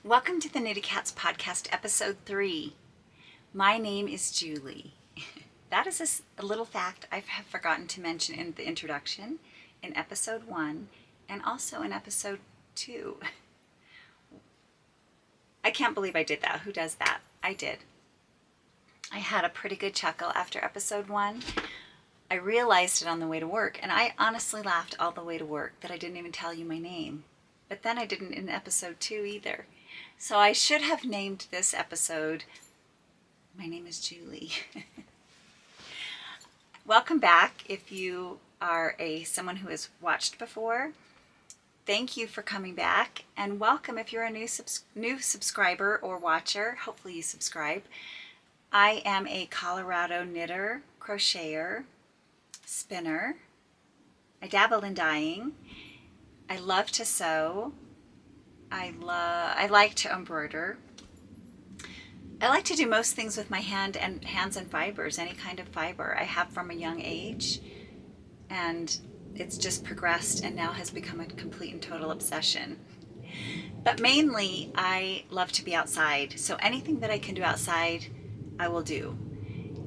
Welcome to the Knitty Kats Podcast, Episode 3. My name is Julie. That is a little fact I have forgotten to mention in the introduction, in Episode 1, and also in Episode 2. I can't believe I did that. Who does that? I did. I had a pretty good chuckle after Episode 1. I realized it on the way to work, and I honestly laughed all the way to work that I didn't even tell you my name. But then I didn't in Episode 2 either. So I should have named this episode, My Name is Julie. Welcome back if you are someone who has watched before. Thank you for coming back, and welcome if you're a new subscriber or watcher. Hopefully you subscribe. I am a Colorado knitter, crocheter, spinner. I dabble in dyeing. I love to sew. I like to embroider. I like to do most things with my hands and fibers, any kind of fiber I have from a young age, and it's just progressed and now has become a complete and total obsession. But mainly I love to be outside, so anything that I can do outside I will do.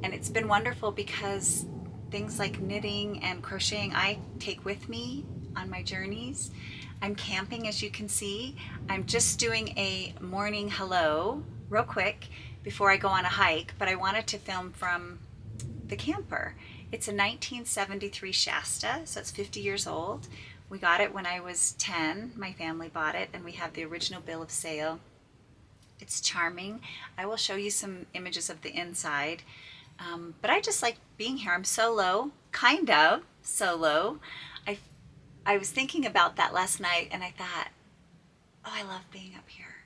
And it's been wonderful because things like knitting and crocheting I take with me on my journeys. I'm camping, as you can see. I'm just doing a morning hello real quick before I go on a hike, but I wanted to film from the camper. It's a 1973 Shasta, so it's 50 years old. We got it when I was 10. My family bought it, and we have the original bill of sale. It's charming. I will show you some images of the inside. But I just like being here. I'm solo, kind of solo. I was thinking about that last night, and I thought, oh, I love being up here.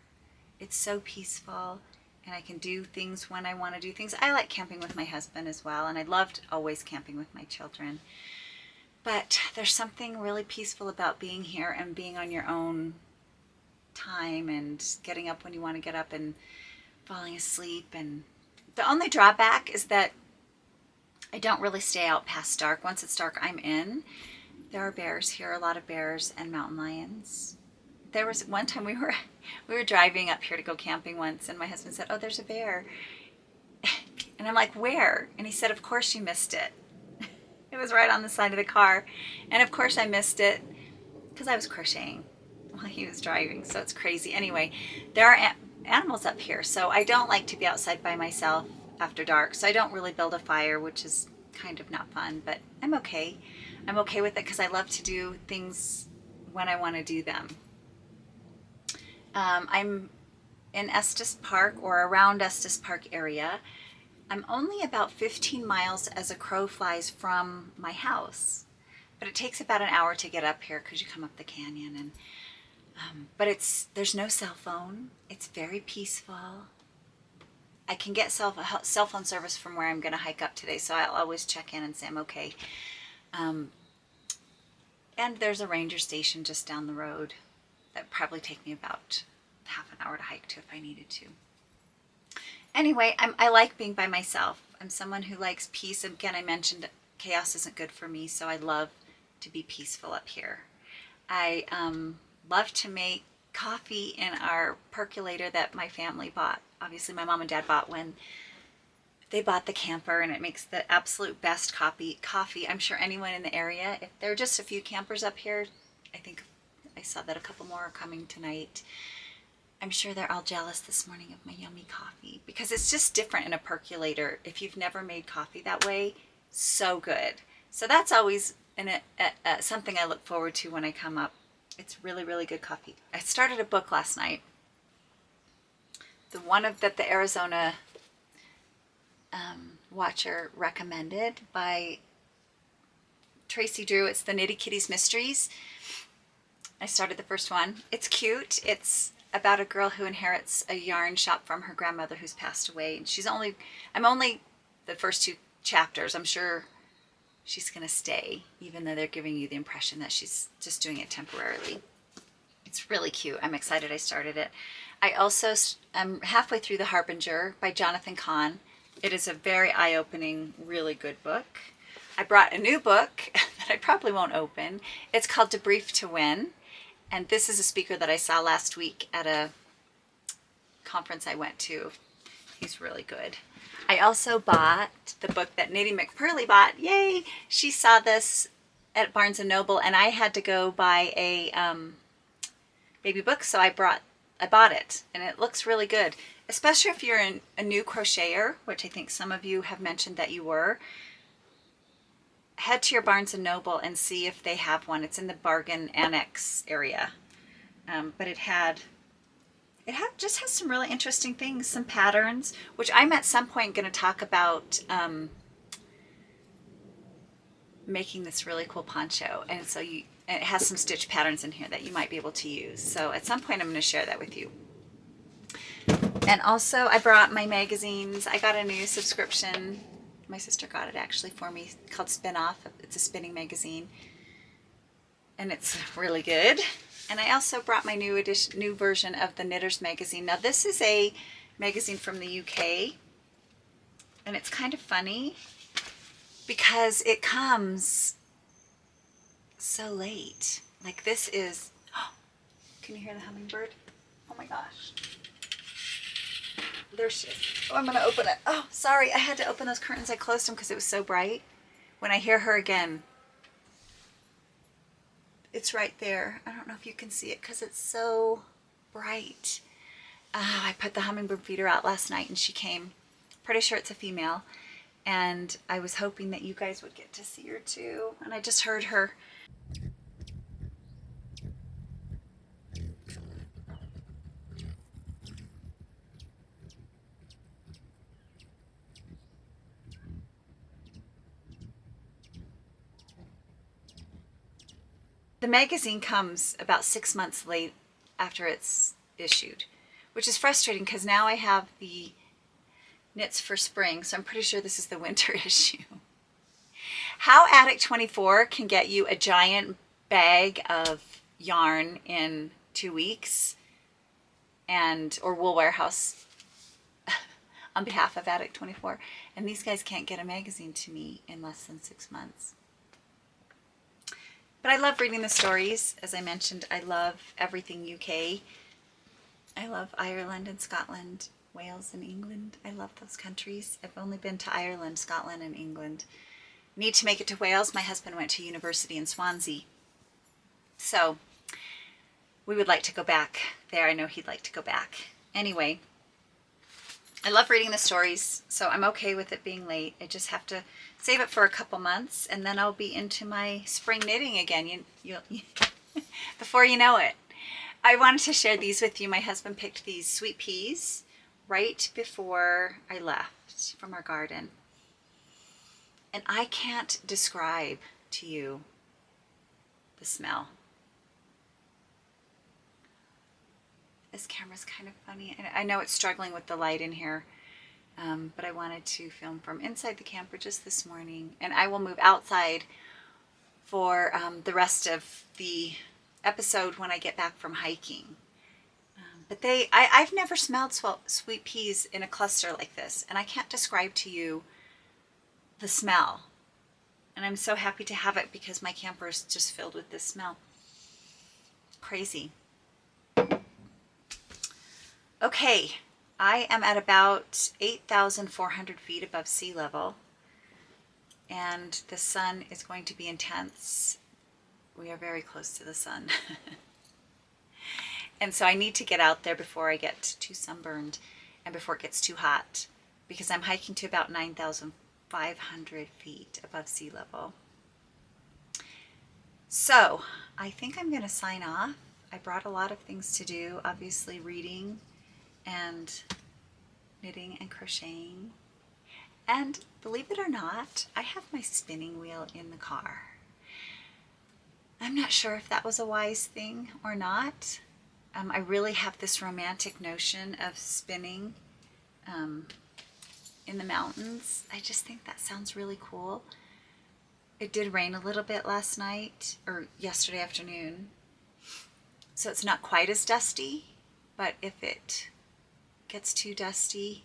It's so peaceful, and I can do things when I want to do things. I like camping with my husband as well, and I loved always camping with my children. But there's something really peaceful about being here and being on your own time and getting up when you want to get up and falling asleep. And the only drawback is that I don't really stay out past dark. Once it's dark, I'm in. There are bears here, a lot of bears and mountain lions. There was one time we were driving up here to go camping once, and my husband said, "Oh, there's a bear." And I'm like, "Where?" And he said, "Of course you missed it." It was right on the side of the car. And of course I missed it because I was crocheting while he was driving. So it's crazy. Anyway, there are animals up here. So I don't like to be outside by myself after dark. So I don't really build a fire, which is kind of not fun, but I'm okay. I'm okay with it because I love to do things when I want to do them. I'm in Estes Park, or around Estes Park area. I'm only about 15 miles as a crow flies from my house, but it takes about an hour to get up here because you come up the canyon. And but there's no cell phone. It's very peaceful. I can get cell phone service from where I'm going to hike up today, so I'll always check in and say I'm okay. And there's a ranger station just down the road that would probably take me about half an hour to hike to if I needed to. Anyway, I like being by myself. I'm someone who likes peace. Again, I mentioned chaos isn't good for me, so I love to be peaceful up here. I love to make coffee in our percolator that my family bought. Obviously, my mom and dad bought when they bought the camper, and it makes the absolute best coffee. I'm sure anyone in the area, if there are just a few campers up here, I think I saw that a couple more are coming tonight. I'm sure they're all jealous this morning of my yummy coffee because it's just different in a percolator. If you've never made coffee that way, so good. So that's always something I look forward to when I come up. It's really, really good coffee. I started a book last night. The one that the Arizona watcher recommended by Tracy Drew. It's the Knitty Kitties Mysteries. I started the first one. It's cute. It's about a girl who inherits a yarn shop from her grandmother who's passed away. And I'm only the first 2 chapters. I'm sure she's going to stay, even though they're giving you the impression that she's just doing it temporarily. It's really cute. I'm excited I started it. I also am halfway through The Harbinger by Jonathan Cahn. It is a very eye-opening, really good book. I brought a new book that I probably won't open. It's called To Brief to Win. And this is a speaker that I saw last week at a conference I went to. He's really good. I also bought the book that Knitty McPurly bought. Yay! She saw this at Barnes & Noble, and I had to go buy a baby book, so I bought it, and it looks really good, especially if you're a new crocheter, which I think some of you have mentioned that you were. Head to your Barnes & Noble and see if they have one. It's in the bargain annex area, but it just has some really interesting things, some patterns, which I'm at some point going to talk about making this really cool poncho. And so and it has some stitch patterns in here that you might be able to use. So at some point I'm going to share that with you. And also I brought my magazines. I got a new subscription. My sister got it actually for me, called Spin Off. It's a spinning magazine. And it's really good. And I also brought my new version of the Knitters magazine. Now this is a magazine from the UK, and it's kind of funny because it comes so late. Like this is, can you hear the hummingbird? Oh my gosh. There she is. Oh, I'm gonna open it. Oh, sorry, I had to open those curtains. I closed them because it was so bright. When I hear her again, it's right there. I don't know if you can see it because it's so bright. I put the hummingbird feeder out last night and she came. Pretty sure it's a female. And I was hoping that you guys would get to see her too. And I just heard her. The magazine comes about 6 months late after it's issued, which is frustrating because now I have the knits for spring, so I'm pretty sure this is the winter issue. How Attic 24 can get you a giant bag of yarn in 2 weeks, or Wool Warehouse on behalf of Attic 24, and these guys can't get a magazine to me in less than 6 months. But I love reading the stories. As I mentioned, I love everything UK. I love Ireland and Scotland, Wales and England. I love those countries. I've only been to Ireland, Scotland, and England. Need to make it to Wales. My husband went to university in Swansea. So we would like to go back there. I know he'd like to go back. Anyway, I love reading the stories, so I'm okay with it being late. I just have to save it for a couple months, and then I'll be into my spring knitting again. You'll before you know it. I wanted to share these with you. My husband picked these sweet peas right before I left from our garden. And I can't describe to you the smell. This camera's kind of funny. And I know it's struggling with the light in here. But I wanted to film from inside the camper just this morning, and I will move outside for the rest of the episode when I get back from hiking. But I've never smelled sweet peas in a cluster like this, and I can't describe to you the smell. And I'm so happy to have it because my camper is just filled with this smell. Crazy. Okay. I am at about 8,400 feet above sea level, and the sun is going to be intense. We are very close to the sun. And so I need to get out there before I get too sunburned and before it gets too hot, because I'm hiking to about 9,500 feet above sea level. So I think I'm going to sign off. I brought a lot of things to do, obviously reading and knitting and crocheting. And believe it or not, I have my spinning wheel in the car. I'm not sure if that was a wise thing or not. I really have this romantic notion of spinning in the mountains. I just think that sounds really cool. It did rain a little bit last night, or yesterday afternoon, so it's not quite as dusty, but if it gets too dusty,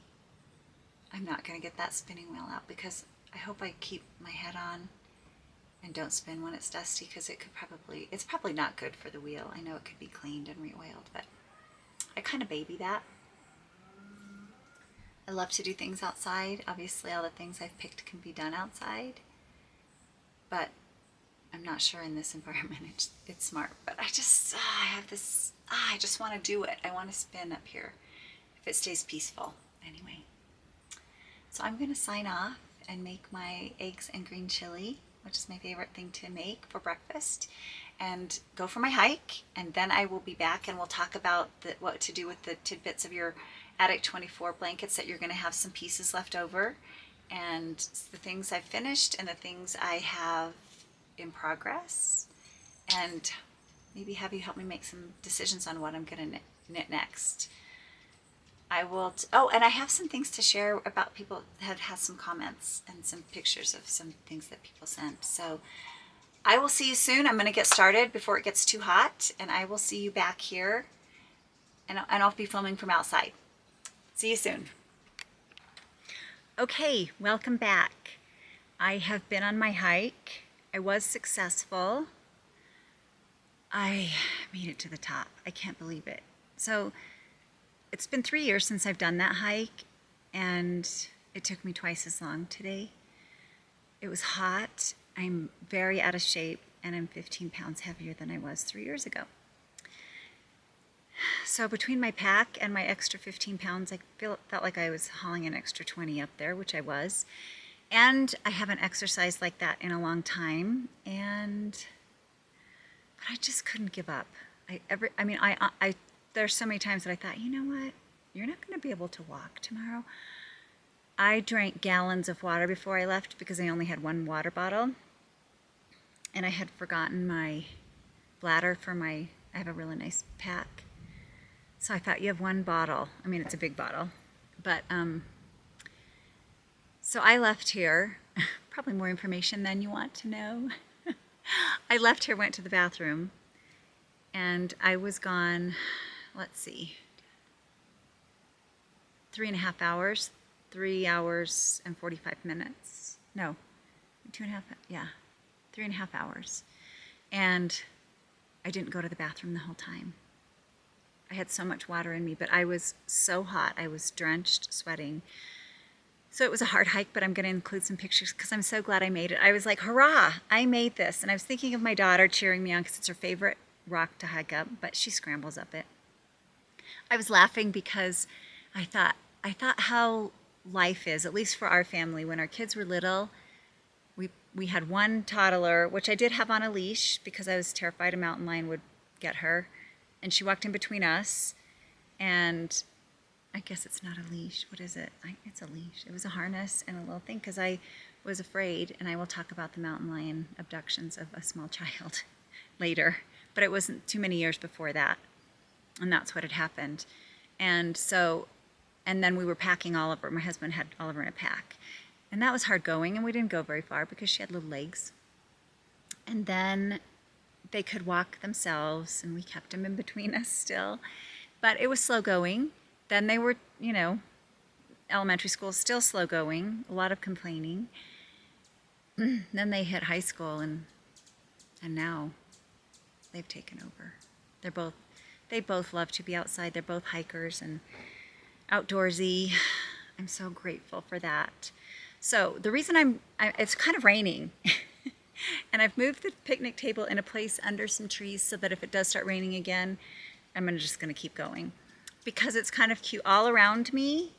I'm not going to get that spinning wheel out, because I hope I keep my head on and don't spin when it's dusty, because it's probably not good for the wheel. I know it could be cleaned and re-oiled, but I kind of baby that. I love to do things outside. Obviously, all the things I've picked can be done outside, but I'm not sure in this environment it's smart. But I have this, I just want to do it. I want to spin up here if it stays peaceful. Anyway, so I'm going to sign off and make my eggs and green chili, which is my favorite thing to make for breakfast, and go for my hike. And then I will be back and we'll talk about what to do with the tidbits of your Attic 24 blankets that you're going to have some pieces left over, and the things I've finished and the things I have in progress, and maybe have you help me make some decisions on what I'm going to knit next. I will, and I have some things to share about people that have some comments and some pictures of some things that people sent. So I will see you soon. I'm going to get started before it gets too hot, and I will see you back here, and I'll be filming from outside. See you soon. Okay, welcome back. I have been on my hike. I was successful. I made it to the top. I can't believe it. So it's been 3 years since I've done that hike, and it took me twice as long today. It was hot. I'm very out of shape, and I'm 15 pounds heavier than I was 3 years ago. So between my pack and my extra 15 pounds, I felt like I was hauling an extra 20 up there, which I was. And I haven't exercised like that in a long time, but I just couldn't give up. There's so many times that I thought, you know what? You're not going to be able to walk tomorrow. I drank gallons of water before I left because I only had one water bottle. And I had forgotten my bladder I have a really nice pack. So I thought, you have one bottle. I mean, it's a big bottle. But, so I left here, probably more information than you want to know. I left here, went to the bathroom, and I was gone, let's see, 3.5 hours, 3 hours and 45 minutes. No, 3.5 hours. And I didn't go to the bathroom the whole time. I had so much water in me, but I was so hot. I was drenched, sweating. So it was a hard hike, but I'm going to include some pictures because I'm so glad I made it. I was like, hurrah, I made this. And I was thinking of my daughter cheering me on because it's her favorite rock to hike up, but she scrambles up it. I was laughing because I thought how life is, at least for our family. When our kids were little, we had one toddler, which I did have on a leash because I was terrified a mountain lion would get her. And she walked in between us, and I guess it's not a leash. What is it? It's a leash. It was a harness and a little thing because I was afraid, and I will talk about the mountain lion abductions of a small child later. But it wasn't too many years before that, and that's what had happened. And then we were packing Oliver. My husband had Oliver in a pack, and that was hard going, and we didn't go very far because she had little legs. And then they could walk themselves, and we kept them in between us still. But it was slow going. Then they were, elementary school, still slow going, a lot of complaining. Then they hit high school, and now they've taken over. They both love to be outside. They're both hikers and outdoorsy. I'm so grateful for that. So the reason it's kind of raining. And I've moved the picnic table in a place under some trees so that if it does start raining again, I'm just going to keep going. Because it's kind of cute. All around me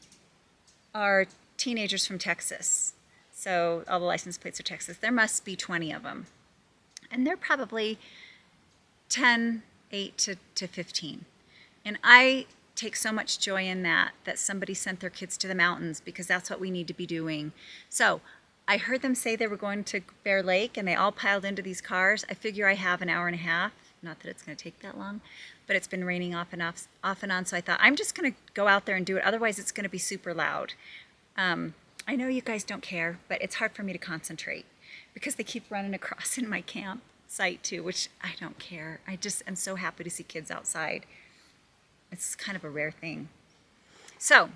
are teenagers from Texas. So all the license plates are Texas. There must be 20 of them. And they're probably 8 to 15. And I take so much joy in that somebody sent their kids to the mountains because that's what we need to be doing. So I heard them say they were going to Bear Lake, and they all piled into these cars. I figure I have an hour and a half. Not that it's going to take that long, but it's been raining off and on, so I thought I'm just going to go out there and do it. Otherwise, it's going to be super loud. I know you guys don't care, but it's hard for me to concentrate because they keep running across in my campsite too, which I don't care. I just am so happy to see kids outside. It's kind of a rare thing. So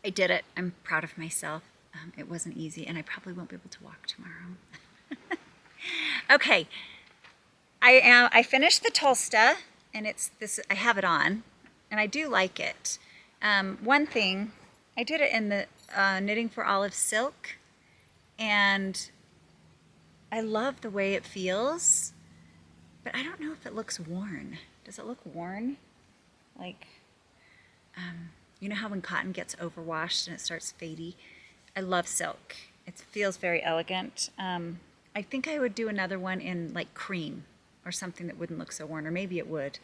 I did it. I'm proud of myself. It wasn't easy, and I probably won't be able to walk tomorrow. Okay, I finished the Tolsta, and it's this. I have it on, and I do like it. One thing I did it in the Knitting for Olive silk, and I love the way it feels, but I don't know if it looks worn. Does it look worn? Like, you know how when cotton gets overwashed and it starts fadey? I love silk. It feels very elegant. I think I would do another one in like cream or something that wouldn't look so worn, or maybe it would.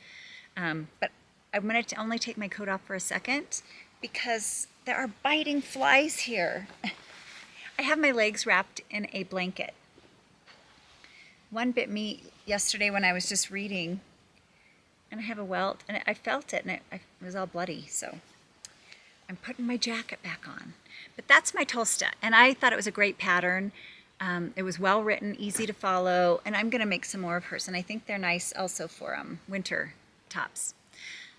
But I'm going to only take my coat off for a second because there are biting flies here. I have my legs wrapped in a blanket. One bit me yesterday when I was just reading, and I have a welt, and I felt it, and it was all bloody, so I'm putting my jacket back on. But that's my Tolsta, and I thought it was a great pattern. It was well written, easy to follow, and I'm going to make some more of hers, and I think they're nice also for winter tops.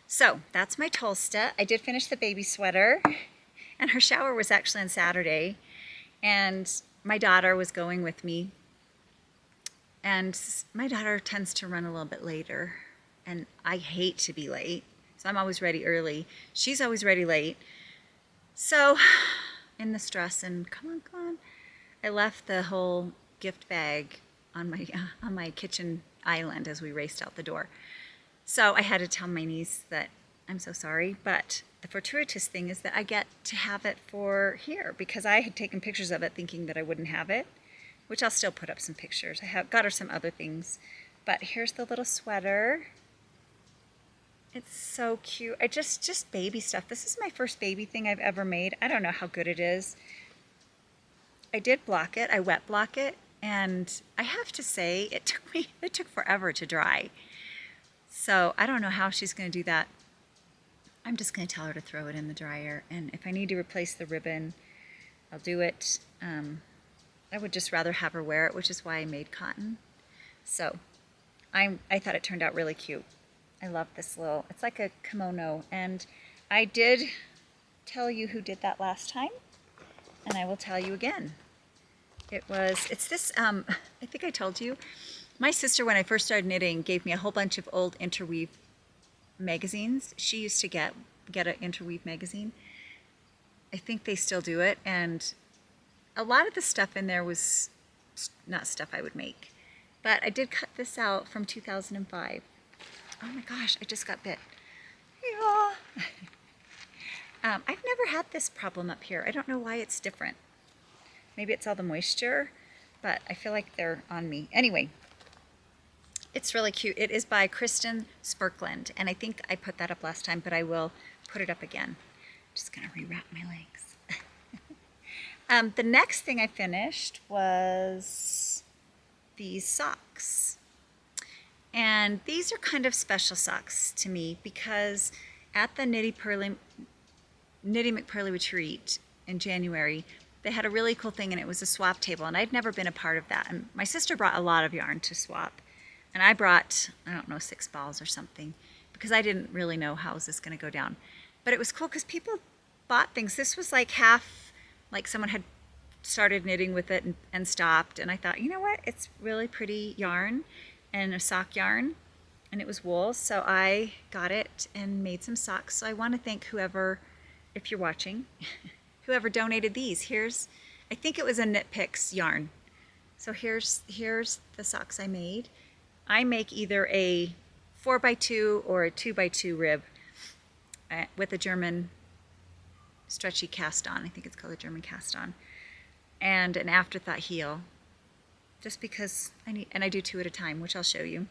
So that's my Tolsta. I did finish the baby sweater, and her shower was actually on Saturday, and my daughter was going with me, and my daughter tends to run a little bit later, and I hate to be late, so I'm always ready early. She's always ready late. So in the stress, and come on, I left the whole gift bag on my kitchen island as we raced out the door. So I had to tell my niece that I'm so sorry, but the fortuitous thing is that I get to have it for here, because I had taken pictures of it thinking that I wouldn't have it, which I'll still put up some pictures. I have got her some other things, but here's the little sweater. It's so cute. I just baby stuff. This is my first baby thing I've ever made. I don't know how good it is. I did block it. I wet block it, and I have to say it took forever to dry. So I don't know how she's going to do that. I'm just going to tell her to throw it in the dryer, and if I need to replace the ribbon, I'll do it. I would just rather have her wear it, which is why I made cotton. So I thought it turned out really cute. I love this little, it's like a kimono, and I did tell you who did that last time, and I will tell you again. It's this, I think I told you, my sister, when I first started knitting, gave me a whole bunch of old interweave magazines. She used to get an interweave magazine. I think they still do it, and a lot of the stuff in there was not stuff I would make. But I did cut this out from 2005. Oh my gosh, I just got bit. Yeah. I've never had this problem up here. I don't know why it's different. Maybe it's all the moisture, but I feel like they're on me. Anyway, it's really cute. It is by Kristen Spurkland, and I think I put that up last time, but I will put it up again. I'm just gonna rewrap my legs. The next thing I finished was these socks. And these are kind of special socks to me because at the Knitty McPurly retreat in January, they had a really cool thing, and it was a swap table, and I'd never been a part of that. And my sister brought a lot of yarn to swap, and I brought, I don't know, 6 balls or something, because I didn't really know how was this going to go down. But it was cool because people bought things. This was like half, like someone had started knitting with it and stopped, and I thought, you know what, it's really pretty yarn and a sock yarn, and it was wool, so I got it and made some socks. So I want to thank whoever, if you're watching, whoever donated these. I think it was a Knit Picks yarn. So here's the socks I made. I make either a 4x2 or a 2x2 rib with a German stretchy cast on. I think it's called a German cast on, and an afterthought heel, just because I do 2 at a time, which I'll show you.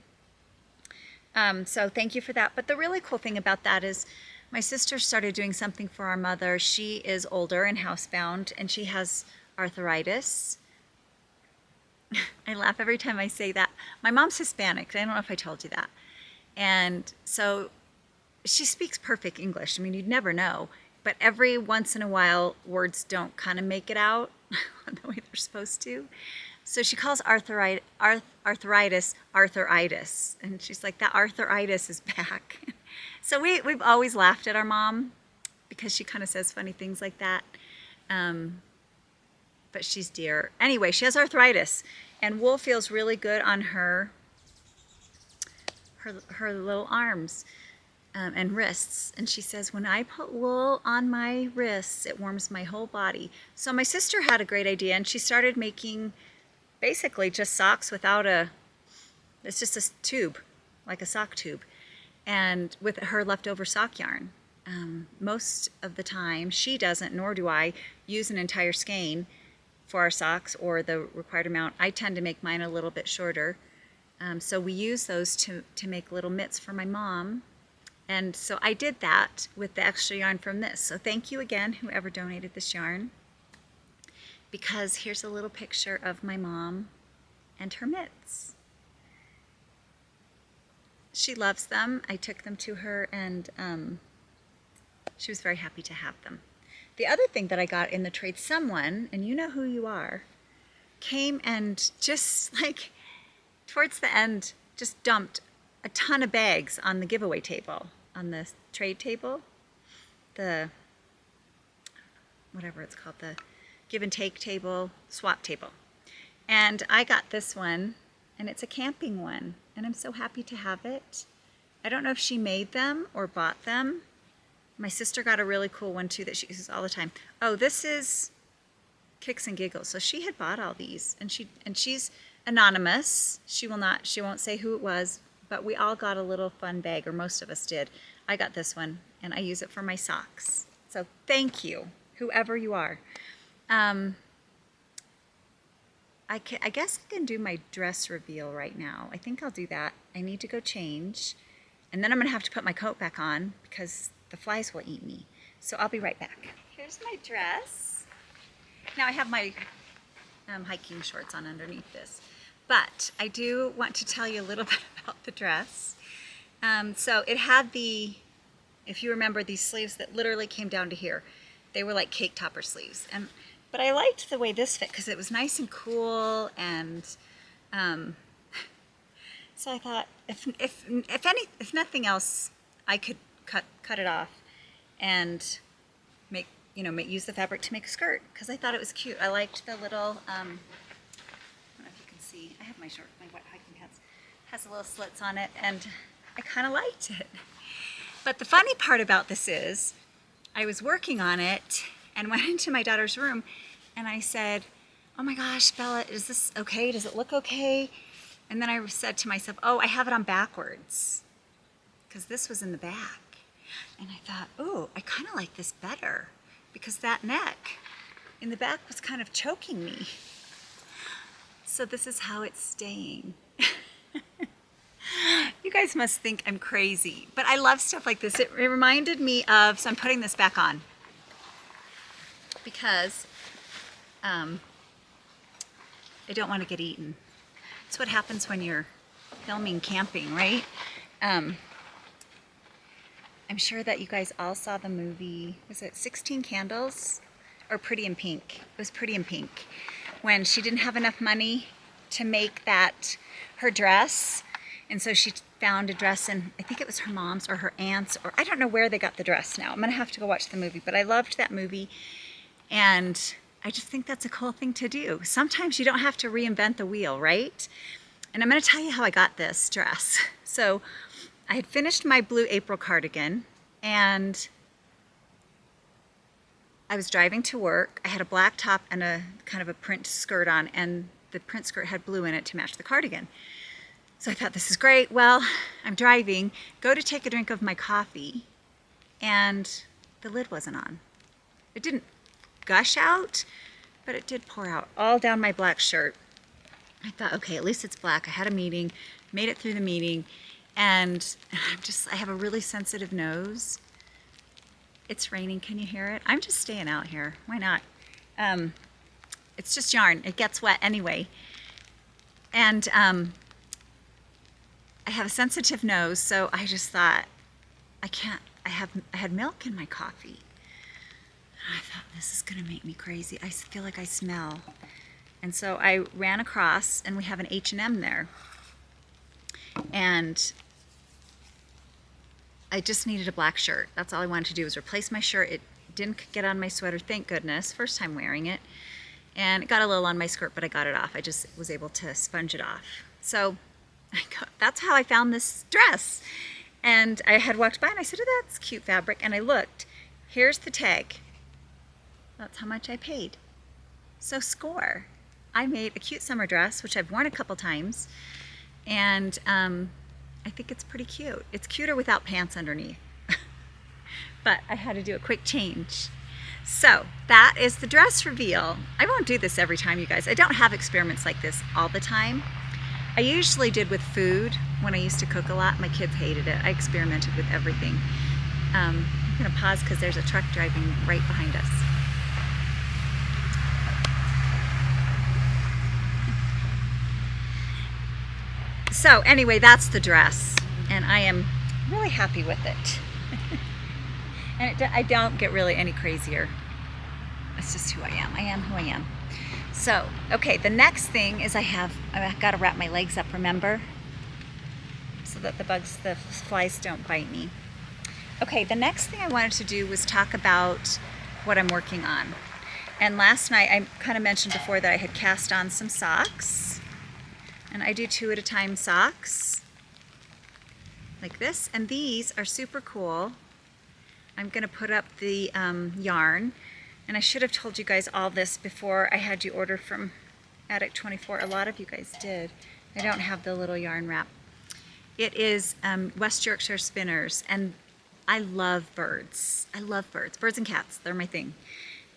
So thank you for that. But the really cool thing about that is my sister started doing something for our mother. She is older and housebound, and she has arthritis. I laugh every time I say that. My mom's Hispanic. I don't know if I told you that. And so she speaks perfect English. I mean, you'd never know. But every once in a while, words don't kind of make it out the way they're supposed to. So she calls arthritis arthritis. And she's like, that arthritis is back. So we've always laughed at our mom because she kind of says funny things like that. But she's dear. Anyway, she has arthritis, and wool feels really good on her little arms. and wrists. And she says, when I put wool on my wrists, it warms my whole body. So my sister had a great idea, and she started making basically just socks without it's just a tube, like a sock tube, and with her leftover sock yarn. Most of the time, she doesn't, nor do I, use an entire skein for our socks or the required amount. I tend to make mine a little bit shorter. So we use those to make little mitts for my mom. And so I did that with the extra yarn from this. So thank you again, whoever donated this yarn. Because here's a little picture of my mom and her mitts. She loves them. I took them to her, and she was very happy to have them. The other thing that I got in the trade, someone, and you know who you are, came and just like towards the end, just dumped a ton of bags on the giveaway table, on the trade table, the, whatever it's called, the give and take table, swap table. And I got this one, and it's a camping one, and I'm so happy to have it. I don't know if she made them or bought them. My sister got a really cool one too that she uses all the time. Oh, this is Kicks and Giggles. So she had bought all these, and she's anonymous. She won't say who it was, but we all got a little fun bag, or most of us did. I got this one, and I use it for my socks. So thank you, whoever you are. I guess I can do my dress reveal right now. I think I'll do that. I need to go change, and then I'm gonna have to put my coat back on because the flies will eat me. So I'll be right back. Here's my dress. Now I have my hiking shorts on underneath this, but I do want to tell you a little bit about the dress. So it had if you remember, these sleeves that literally came down to here. They were like cake topper sleeves, but I liked the way this fit because it was nice and cool, and so I thought if nothing else, I could cut it off and use the fabric to make a skirt because I thought it was cute. I liked the little I don't know if you can see. I have my wet hiking pants. Has a little slits on it, and I kind of liked it. But the funny part about this is, I was working on it and went into my daughter's room, and I said, "Oh my gosh, Bella, is this okay? Does it look okay?" And then I said to myself, "Oh, I have it on backwards," because this was in the back. And I thought, "Oh, I kind of like this better," because that neck in the back was kind of choking me. So this is how it's staying. You guys must think I'm crazy, but I love stuff like this. It reminded me of, so I'm putting this back on because I don't want to get eaten. It's what happens when you're filming camping, right? I'm sure that you guys all saw the movie, was it 16 Candles or Pretty in Pink? It was Pretty in Pink, when she didn't have enough money to make her dress. And so she found a dress in, I think it was her mom's or her aunt's, or I don't know where they got the dress now. I'm going to have to go watch the movie, but I loved that movie. And I just think that's a cool thing to do. Sometimes you don't have to reinvent the wheel, right? And I'm going to tell you how I got this dress. So I had finished my blue April cardigan, and I was driving to work. I had a black top and a kind of a print skirt on, and the print skirt had blue in it to match the cardigan. So I thought, this is great. Well, I'm driving, go to take a drink of my coffee, and the lid wasn't on. It didn't gush out, but it did pour out all down my black shirt. I thought, okay, at least it's black. I had a meeting, made it through the meeting, and I have a really sensitive nose. It's raining, can you hear it? I'm just staying out here, why not? It's just yarn, it gets wet anyway. And I have a sensitive nose, so I just thought, I had milk in my coffee. And I thought, this is gonna make me crazy. I feel like I smell. And so I ran across, and we have an H&M there. And I just needed a black shirt. That's all I wanted to do, was replace my shirt. It didn't get on my sweater, thank goodness, first time wearing it. And it got a little on my skirt, but I got it off. I just was able to sponge it off. So that's how I found this dress. And I had walked by and I said, oh, that's cute fabric. And I looked, here's the tag. That's how much I paid. So score. I made a cute summer dress, which I've worn a couple times. And I think it's pretty cute. It's cuter without pants underneath. But I had to do a quick change. So that is the dress reveal. I won't do this every time, you guys. I don't have experiments like this all the time. I usually did with food when I used to cook a lot. My kids hated it. I experimented with everything. I'm going to pause because there's a truck driving right behind us. So anyway, that's the dress, and I am really happy with it. And I don't get really any crazier. That's just who I am. I am who I am. So, okay, the next thing is I've got to wrap my legs up, remember? So that the flies don't bite me. Okay, the next thing I wanted to do was talk about what I'm working on. And last night, I kind of mentioned before that I had cast on some socks. And I do 2 at a time socks, like this. And these are super cool. I'm going to put up the yarn. And I should have told you guys all this before I had you order from Attic 24. A lot of you guys did. I don't have the little yarn wrap. It is West Yorkshire Spinners, and I love birds. I love birds. Birds and cats, they're my thing.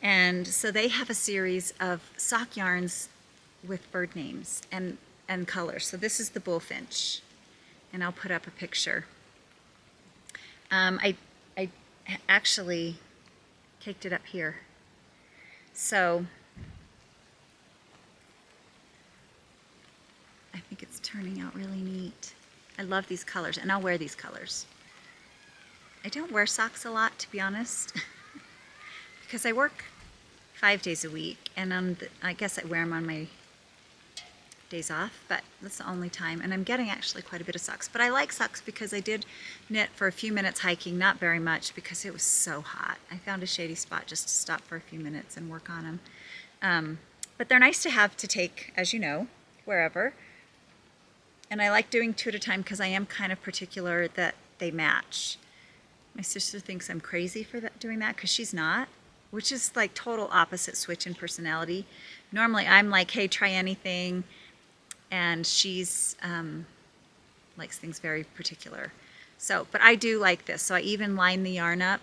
And so they have a series of sock yarns with bird names and colors. So this is the bullfinch, and I'll put up a picture. I actually caked it up here. So I think it's turning out really neat. I love these colors, and I'll wear these colors. I don't wear socks a lot, to be honest, because I work 5 days a week, and I guess I wear them on my days off, but that's the only time. And I'm getting actually quite a bit of socks. But I like socks because I did knit for a few minutes hiking, not very much because it was so hot. I found a shady spot just to stop for a few minutes and work on them. But they're nice to have to take, as you know, wherever. And I like doing 2 at a time because I am kind of particular that they match. My sister thinks I'm crazy for doing that because she's not, which is like total opposite switch in personality. Normally I'm like, hey, try anything. And she's likes things very particular. So, but I do like this. So I even line the yarn up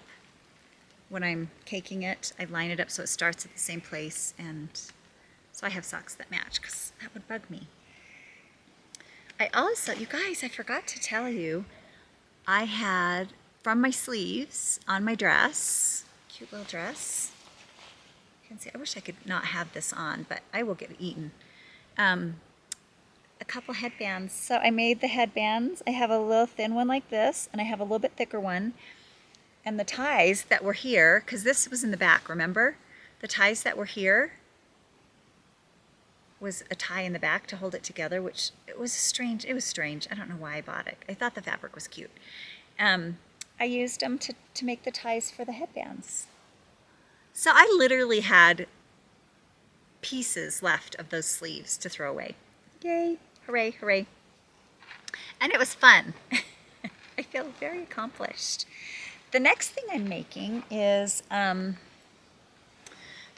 when I'm caking it. I line it up so it starts at the same place. And so I have socks that match because that would bug me. I also, you guys, I forgot to tell you, I had from my sleeves on my dress, cute little dress. You can see, I wish I could not have this on, but I will get eaten. A couple headbands. So I made the headbands. I have a little thin one like this, and I have a little bit thicker one. And the ties that were here, because this was in the back, remember? The ties that were here was a tie in the back to hold it together, which it was strange. It was strange. I don't know why I bought it. I thought the fabric was cute. I used them to make the ties for the headbands. So I literally had pieces left of those sleeves to throw away. Yay, hooray, hooray. And it was fun. I feel very accomplished. The next thing I'm making is,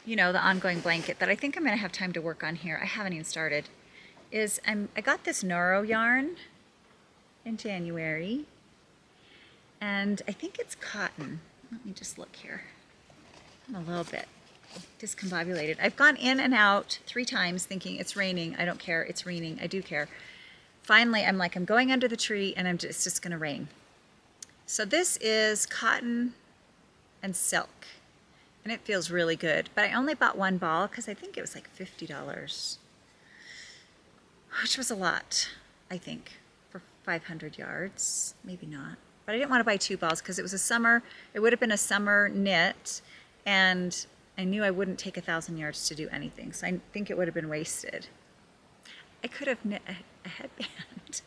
you know, the ongoing blanket that I think I'm going to have time to work on here. I haven't even started. I got this Noro yarn in January, and I think it's cotton. Let me just look here. I'm a little bit discombobulated. I've gone in and out 3 times thinking it's raining. I don't care. It's raining. I do care. Finally, I'm like, I'm going under the tree, and it's just going to rain. So this is cotton and silk, and it feels really good. But I only bought 1 ball because I think it was like $50, which was a lot, I think, for 500 yards. Maybe not. But I didn't want to buy 2 balls because it was a summer. It would have been a summer knit, and I knew I wouldn't take 1,000 yards to do anything, so I think it would have been wasted. I could have knit a headband.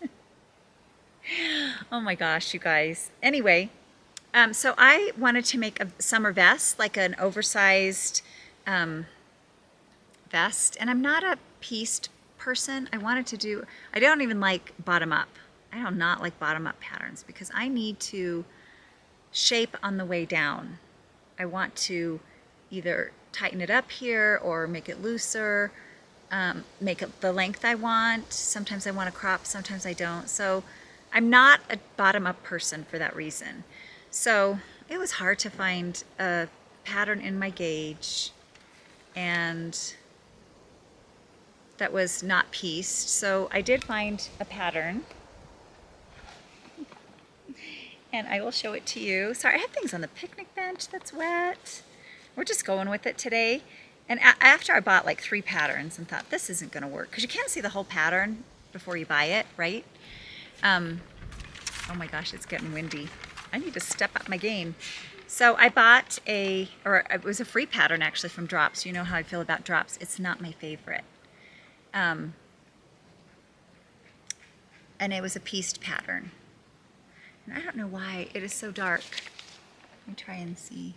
Oh my gosh, you guys. Anyway, so I wanted to make a summer vest, like an oversized vest, and I'm not a pieced person. I don't even like bottom up. I do not like bottom-up patterns because I need to shape on the way down. I want to either tighten it up here or make it looser, make it the length I want. Sometimes I want to crop, sometimes I don't. So I'm not a bottom-up person for that reason. So it was hard to find a pattern in my gauge and that was not pieced. So I did find a pattern and I will show it to you. Sorry, I have things on the picnic bench that's wet. We're just going with it today. And after I bought like 3 patterns and thought this isn't gonna work because you can't see the whole pattern before you buy it, right? Oh my gosh, it's getting windy. I need to step up my game. So I bought it was a free pattern actually from Drops. You know how I feel about Drops. It's not my favorite. And it was a pieced pattern. And I don't know why it is so dark. Let me try and see.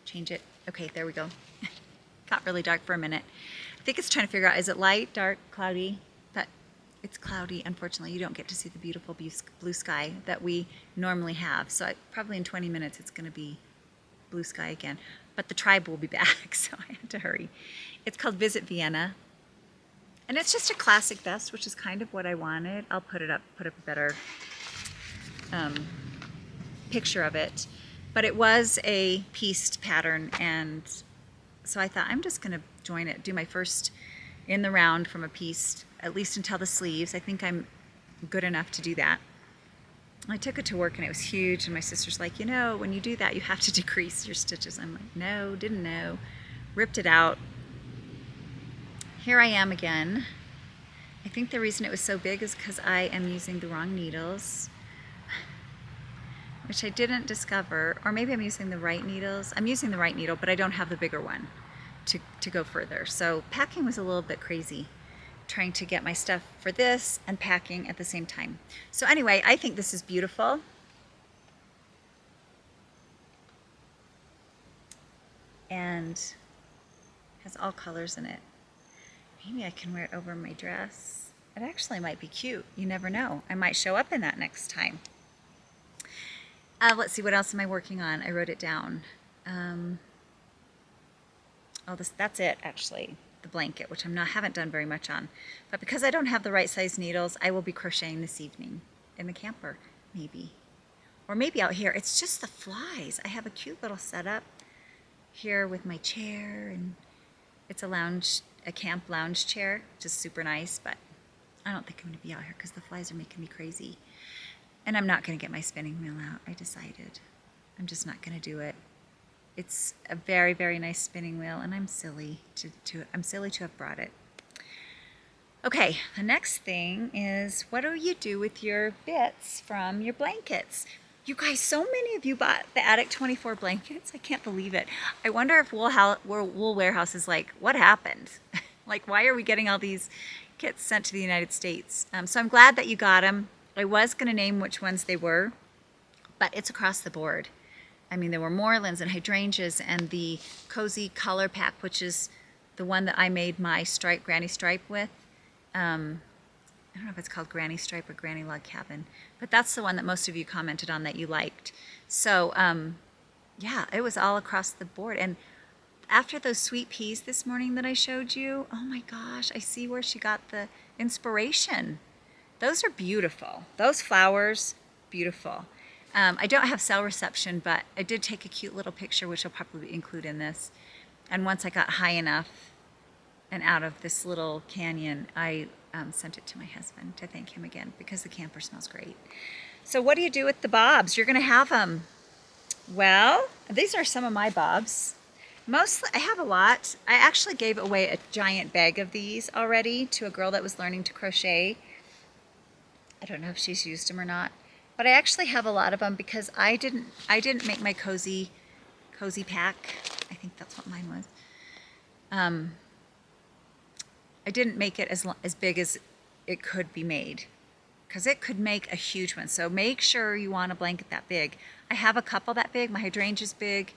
Change it. Okay, there we go. Got really dark for a minute. I think it's trying to figure out, is it light, dark, cloudy? But it's cloudy. Unfortunately, you don't get to see the beautiful blue sky that we normally have. So probably in 20 minutes, it's going to be blue sky again. But the tribe will be back, so I have to hurry. It's called Visit Vienna. And it's just a classic vest, which is kind of what I wanted. I'll put up a better picture of it. But it was a pieced pattern, and so I thought I'm just going to join it, do my first in the round from a pieced, at least until the sleeves. I think I'm good enough to do that. I took it to work and it was huge, and my sister's like, you know, when you do that, you have to decrease your stitches. I'm like, no, didn't know. Ripped it out. Here I am again. I think the reason it was so big is because I am using the wrong needles, which I didn't discover, or maybe I'm using the right needles. I'm using the right needle, but I don't have the bigger one to go further. So packing was a little bit crazy, trying to get my stuff for this and packing at the same time. So anyway, I think this is beautiful. And has all colors in it. Maybe I can wear it over my dress. It actually might be cute. You never know. I might show up in that next time. Let's see, what else am I working on? I wrote it down. That's it actually, the blanket, which haven't done very much on. But because I don't have the right size needles, I will be crocheting this evening in the camper, maybe. Or maybe out here. It's just the flies. I have a cute little setup here with my chair, and it's a camp lounge chair, which is super nice, but I don't think I'm going to be out here because the flies are making me crazy. And I'm not going to get my spinning wheel out. I decided. I'm just not going to do it. It's a very, very nice spinning wheel, and I'm silly to have brought it. Okay, the next thing is, what do you do with your bits from your blankets? You guys, so many of you bought the Attic 24 blankets. I can't believe it. I wonder if Wool Warehouse is like, what happened? Like, why are we getting all these kits sent to the United States? So I'm glad that you got them. I was going to name which ones they were, but it's across the board. I mean, there were Moorlands and hydrangeas and the Cozy Color Pack, which is the one that I made my Granny Stripe with. I don't know if it's called Granny Stripe or Granny Log Cabin, but that's the one that most of you commented on that you liked. So, yeah, it was all across the board. And after those sweet peas this morning that I showed you, oh my gosh, I see where she got the inspiration. Those are beautiful. Those flowers, beautiful. I don't have cell reception, but I did take a cute little picture, which I'll probably include in this. And once I got high enough and out of this little canyon, I sent it to my husband to thank him again because the camper smells great. So what do you do with the bobs? You're going to have them. Well, these are some of my bobs. Mostly, I have a lot. I actually gave away a giant bag of these already to a girl that was learning to crochet. I don't know if she's used them or not, but I actually have a lot of them because I didn't make my cozy pack. I think that's what mine was. I didn't make it as big as it could be made because it could make a huge one. So make sure you want a blanket that big. I have a couple that big. My hydrangea's big.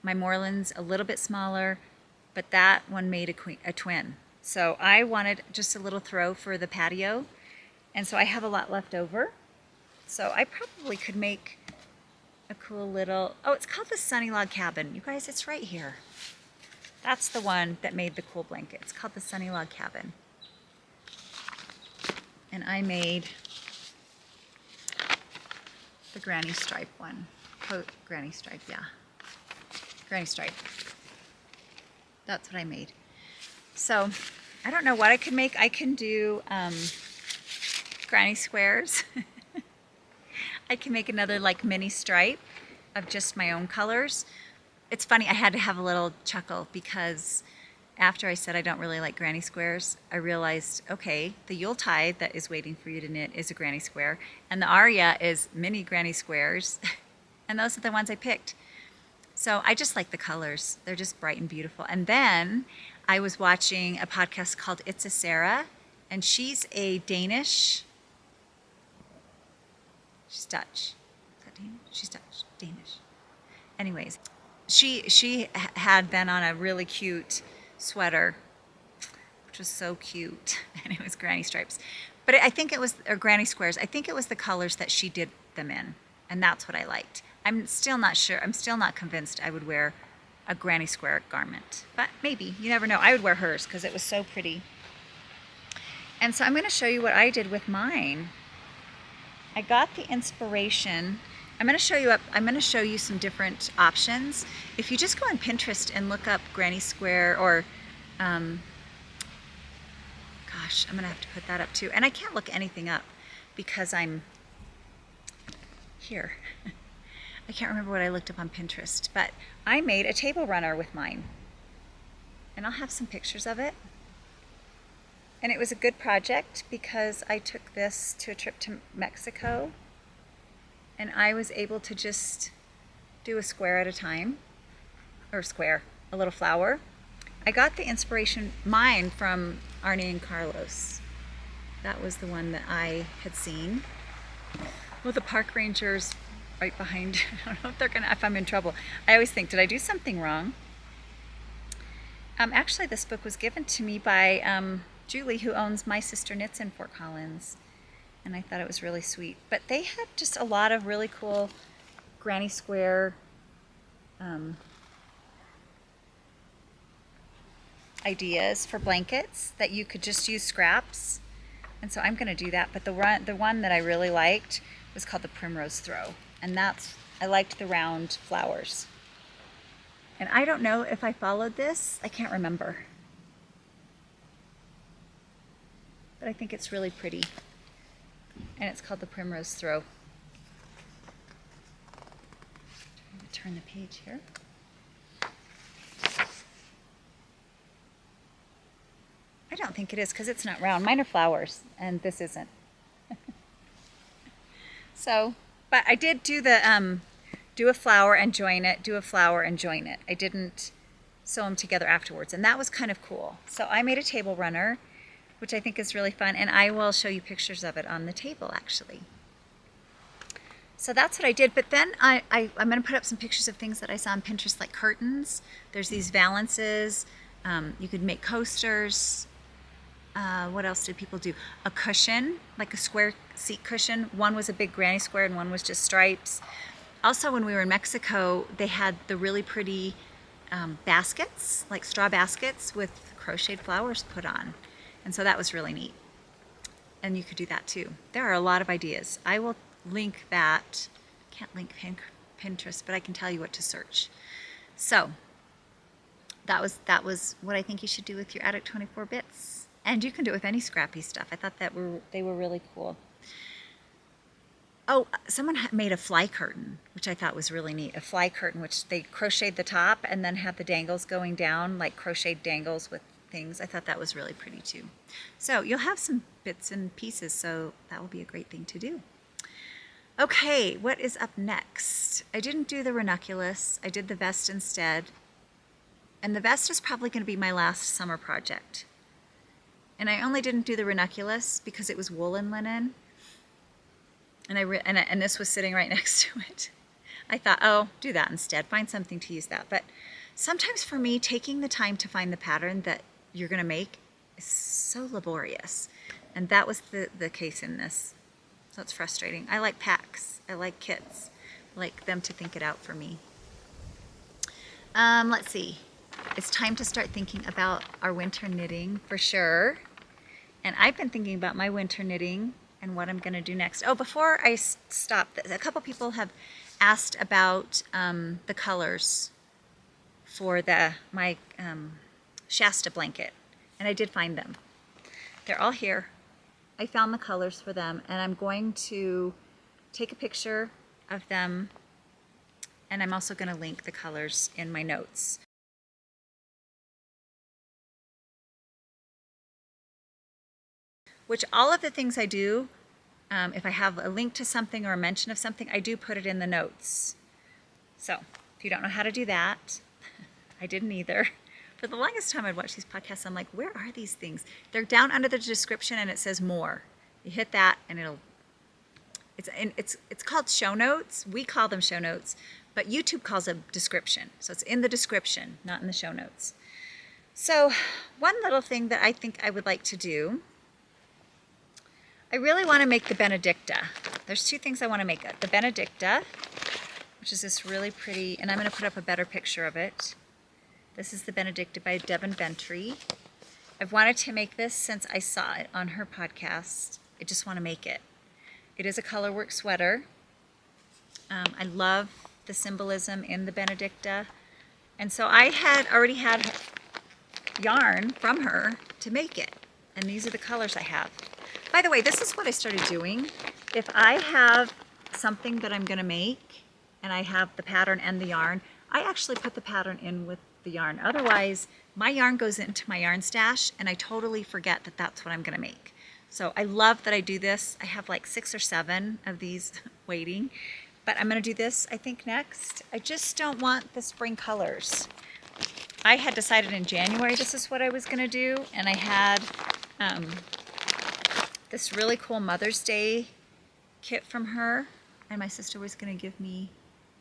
My Moorland's a little bit smaller, but that one made a twin. So I wanted just a little throw for the patio, and so I have a lot left over. So I probably could make a cool little, oh, it's called the Sunny Log Cabin. You guys, it's right here. That's the one that made the cool blanket. It's called the Sunny Log Cabin. And I made the Granny Stripe one. Granny Stripe, yeah. Granny Stripe. That's what I made. So I don't know what I could make. I can do granny squares. I can make another like mini stripe of just my own colors. It's funny, I had to have a little chuckle because after I said I don't really like granny squares, I realized, okay, the Yuletide that is waiting for you to knit is a granny square, and the Aria is mini granny squares, and those are the ones I picked. So I just like the colors. They're just bright and beautiful. And then I was watching a podcast called It's a Sarah, and she's a Danish. She's Dutch. Is that Danish? She's Dutch. Danish. Anyways, she had been on a really cute sweater, which was so cute, and it was granny stripes. But I think it was, or granny squares, I think it was the colors that she did them in, and that's what I liked. I'm still not sure, I'm still not convinced I would wear a granny square garment, but maybe, you never know. I would wear hers because it was so pretty. And so I'm going to show you what I did with mine. I got the inspiration. I'm going to show you some different options. If you just go on Pinterest and look up granny square, or gosh, I'm going to have to put that up too. And I can't look anything up because I'm here. I can't remember what I looked up on Pinterest, but I made a table runner with mine. And I'll have some pictures of it. And it was a good project because I took this to a trip to Mexico, and I was able to just do a square at a time, or a little flower. I got the inspiration, mine, from Arnie and Carlos. That was the one that I had seen. Well, the park rangers right behind, I don't know if I'm in trouble. I always think, did I do something wrong? Actually, this book was given to me by Julie, who owns My Sister Knits in Fort Collins. And I thought it was really sweet. But they had just a lot of really cool granny square ideas for blankets that you could just use scraps. And so I'm going to do that. But the one that I really liked was called the Primrose Throw. And I liked the round flowers. And I don't know if I followed this. I can't remember. But I think it's really pretty. And it's called the Primrose Throw. I'm going to turn the page here. I don't think it is because it's not round. Mine are flowers, and this isn't. So, but I did do the do a flower and join it, do a flower and join it. I didn't sew them together afterwards, and that was kind of cool. So I made a table runner, which I think is really fun, and I will show you pictures of it on the table, actually. So that's what I did, but then I'm going to put up some pictures of things that I saw on Pinterest, like curtains. There's these valances. You could make coasters. What else did people do? A cushion, like a square seat cushion. One was a big granny square and one was just stripes. Also, when we were in Mexico, they had the really pretty baskets, like straw baskets with crocheted flowers put on. And so that was really neat. And you could do that too. There are a lot of ideas. I will link that. Can't link Pinterest, but I can tell you what to search. So that was what I think you should do with your Attic 24 bits. And you can do it with any scrappy stuff. I thought they were really cool. Oh, someone made a fly curtain, which I thought was really neat. A fly curtain, which they crocheted the top and then had the dangles going down, like crocheted dangles with things. I thought that was really pretty too. So you'll have some bits and pieces, so that will be a great thing to do. Okay, what is up next? I didn't do the ranunculus. I did the vest instead. And the vest is probably going to be my last summer project. And I only didn't do the ranunculus because it was woolen linen. And this was sitting right next to it. I thought, oh, do that instead. Find something to use that. But sometimes for me, taking the time to find the pattern that you're going to make is so laborious. And that was the case in this. So it's frustrating. I like packs. I like kits. I like them to think it out for me. Let's see. It's time to start thinking about our winter knitting for sure. And I've been thinking about my winter knitting and what I'm going to do next. Oh, before I stop, a couple people have asked about the colors for my Shasta blanket. And I did find them. They're all here. I found the colors for them, and I'm going to take a picture of them, and I'm also going to link the colors in my notes. Which all of the things I do, if I have a link to something or a mention of something, I do put it in the notes. So if you don't know how to do that, I didn't either. For the longest time I'd watch these podcasts, I'm like, where are these things? They're down under the description and it says more. You hit that and it's called show notes. We call them show notes, but YouTube calls it description. So it's in the description, not in the show notes. So one little thing that I think I would like to do, I really want to make the Benedicta. There's two things I want to make. The Benedicta, which is this really pretty, and I'm going to put up a better picture of it. This is the Benedicta by Devin Bentry. I've wanted to make this since I saw it on her podcast. I just want to make it. It is a colorwork sweater. I love the symbolism in the Benedicta. And so I had already had yarn from her to make it. And these are the colors I have. By the way, this is what I started doing. If I have something that I'm going to make and I have the pattern and the yarn, I actually put the pattern in with the yarn. Otherwise, my yarn goes into my yarn stash and I totally forget that that's what I'm going to make. So I love that I do this. I have like 6 or 7 of these waiting, but I'm going to do this, I think, next. I just don't want the spring colors. I had decided in January this is what I was going to do, and I had this really cool Mother's Day kit from her, and my sister was going to give me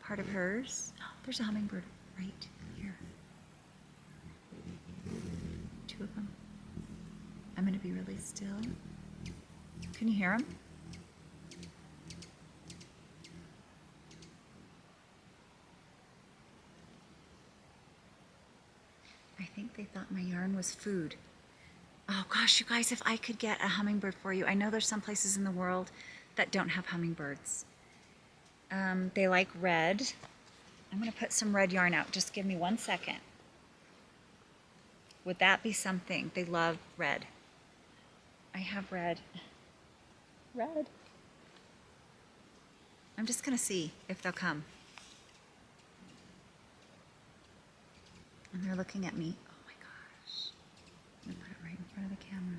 part of hers. Oh, there's a hummingbird right here. 2 of them. I'm going to be really still. Can you hear them? I think they thought my yarn was food. Oh gosh, you guys, if I could get a hummingbird for you. I know there's some places in the world that don't have hummingbirds. They like red. I'm going to put some red yarn out. Just give me 1 second. Would that be something? They love red. I have red. Red. I'm just going to see if they'll come. And they're looking at me. Oh my gosh. I'm going to put it right in front of the camera.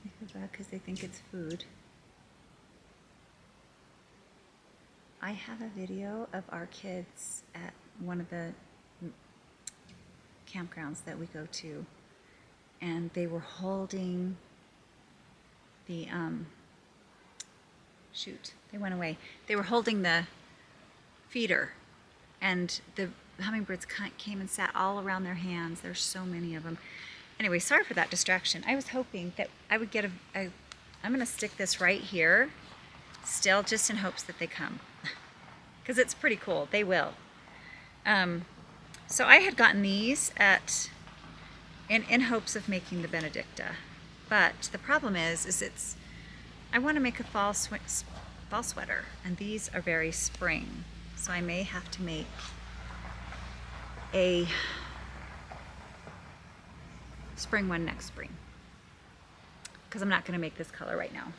I feel bad because they think it's food. I have a video of our kids at one of the campgrounds that we go to, and they were holding the, shoot, they went away. They were holding the feeder, and the hummingbirds came and sat all around their hands. There's so many of them. Anyway, sorry for that distraction. I was hoping that I would get I'm going to stick this right here, still, just in hopes that they come. Because it's pretty cool. They will. So I had gotten these in hopes of making the Benedicta. But the problem is I want to make a fall sweater, and these are very spring. So I may have to make a spring one next spring, because I'm not going to make this color right now.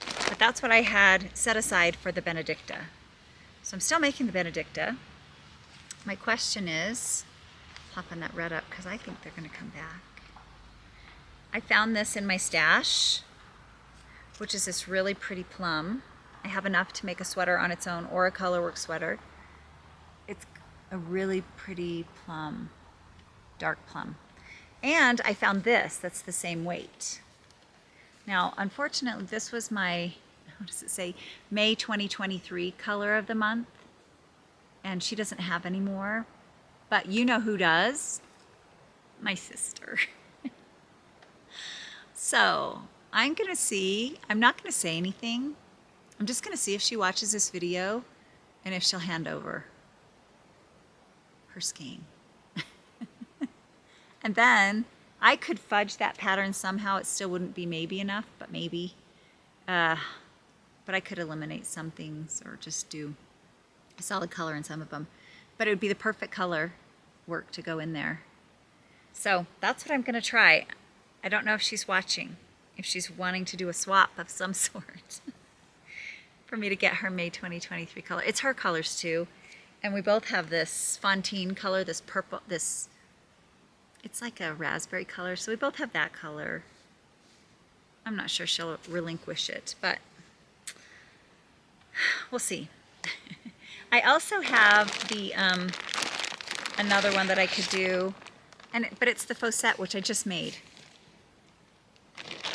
But that's what I had set aside for the Benedicta. So I'm still making the Benedicta. My question is, popping that red up because I think they're going to come back. I found this in my stash, which is this really pretty plum. I have enough to make a sweater on its own or a colorwork sweater. It's a really pretty plum, dark plum. And I found this that's the same weight. Now, unfortunately, this was my, what does it say, May 2023 color of the month. And she doesn't have any more. But you know who does? My sister. So I'm going to see, I'm not going to say anything. I'm just going to see if she watches this video and if she'll hand over her skein. And then I could fudge that pattern somehow. It still wouldn't be maybe enough, but maybe. But I could eliminate some things or just do a solid color in some of them. But it would be the perfect color work to go in there. So that's what I'm going to try. I don't know if she's watching, if she's wanting to do a swap of some sort for me to get her May 2023 color. It's her colors too. And we both have this Fontaine color, this purple, this, it's like a raspberry color. So we both have that color. I'm not sure she'll relinquish it, but we'll see. I also have the, another one that I could do, but it's the faux set, which I just made.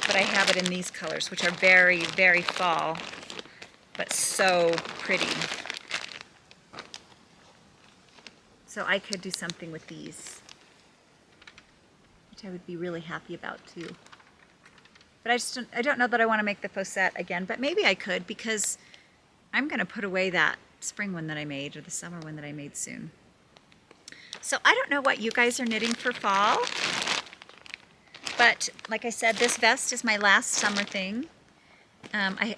But I have it in these colors, which are very, very fall, but so pretty. So I could do something with these, which I would be really happy about too. But I don't know that I want to make the faux set again, but maybe I could, because I'm going to put away that spring one that I made, or the summer one that I made soon. So I don't know what you guys are knitting for fall. But like I said, this vest is my last summer thing.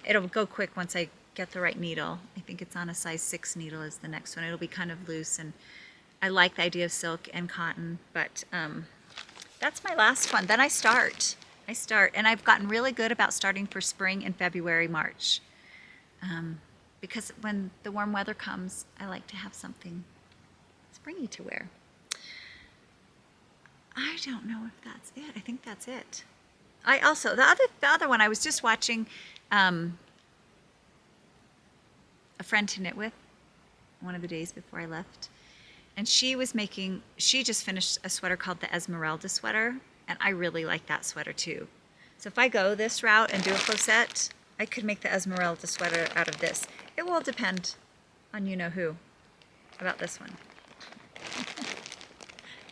It'll go quick once I get the right needle. I think it's on a size 6 needle is the next one. It'll be kind of loose, and I like the idea of silk and cotton, but that's my last one. Then I start, and I've gotten really good about starting for spring in February, March. Because when the warm weather comes, I like to have something springy to wear. I don't know if that's it. I think that's it. I also, the other one, I was just watching a friend to knit with one of the days before I left. And she just finished a sweater called the Esmeralda Sweater. And I really like that sweater too. So if I go this route and do a faux set, I could make the Esmeralda Sweater out of this. It will depend on you-know-who about this one.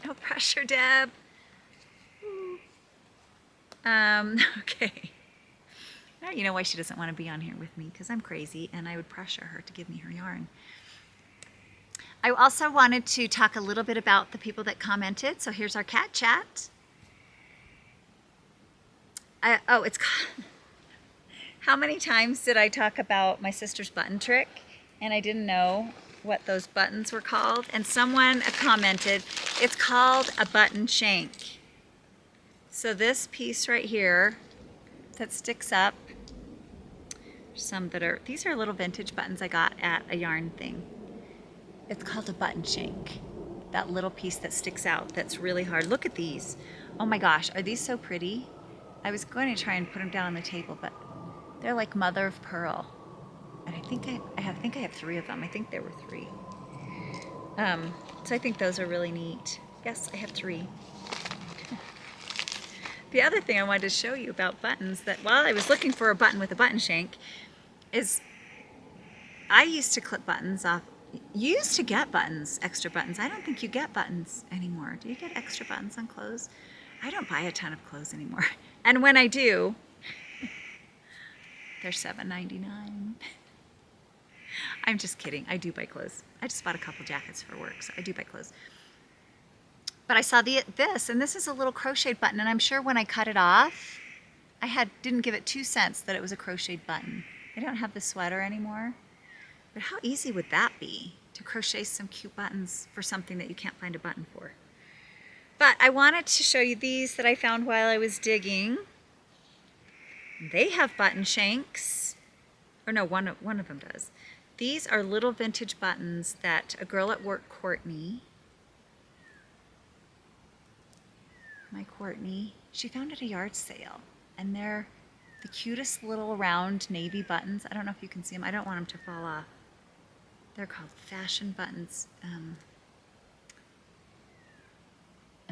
No pressure, Deb. Okay. Now you know why she doesn't want to be on here with me, because I'm crazy and I would pressure her to give me her yarn. I also wanted to talk a little bit about the people that commented. So here's our cat chat. How many times did I talk about my sister's button trick and I didn't know what those buttons were called? And someone commented, it's called a button shank. So this piece right here that sticks up, these are little vintage buttons I got at a yarn thing. It's called a button shank. That little piece that sticks out, that's really hard. Look at these. Oh my gosh, are these so pretty? I was going to try and put them down on the table, but they're like mother of pearl. And I think I have 3 of them. I think there were 3. So I think those are really neat. Yes, I have 3. The other thing I wanted to show you about buttons, that while I was looking for a button with a button shank, is I used to clip buttons off. You used to get buttons, extra buttons. I don't think you get buttons anymore. Do you get extra buttons on clothes? I don't buy a ton of clothes anymore. And when I do, they're $7.99. I'm just kidding. I do buy clothes. I just bought a couple jackets for work, so I do buy clothes. But I saw this, and this is a little crocheted button, and I'm sure when I cut it off, didn't give it 2 cents that it was a crocheted button. I don't have the sweater anymore. But how easy would that be to crochet some cute buttons for something that you can't find a button for? But I wanted to show you these that I found while I was digging. They have button shanks. Or no, one of them does. These are little vintage buttons that a girl at work, Courtney, she found at a yard sale. And they're the cutest little round navy buttons. I don't know if you can see them. I don't want them to fall off. They're called fashion buttons. And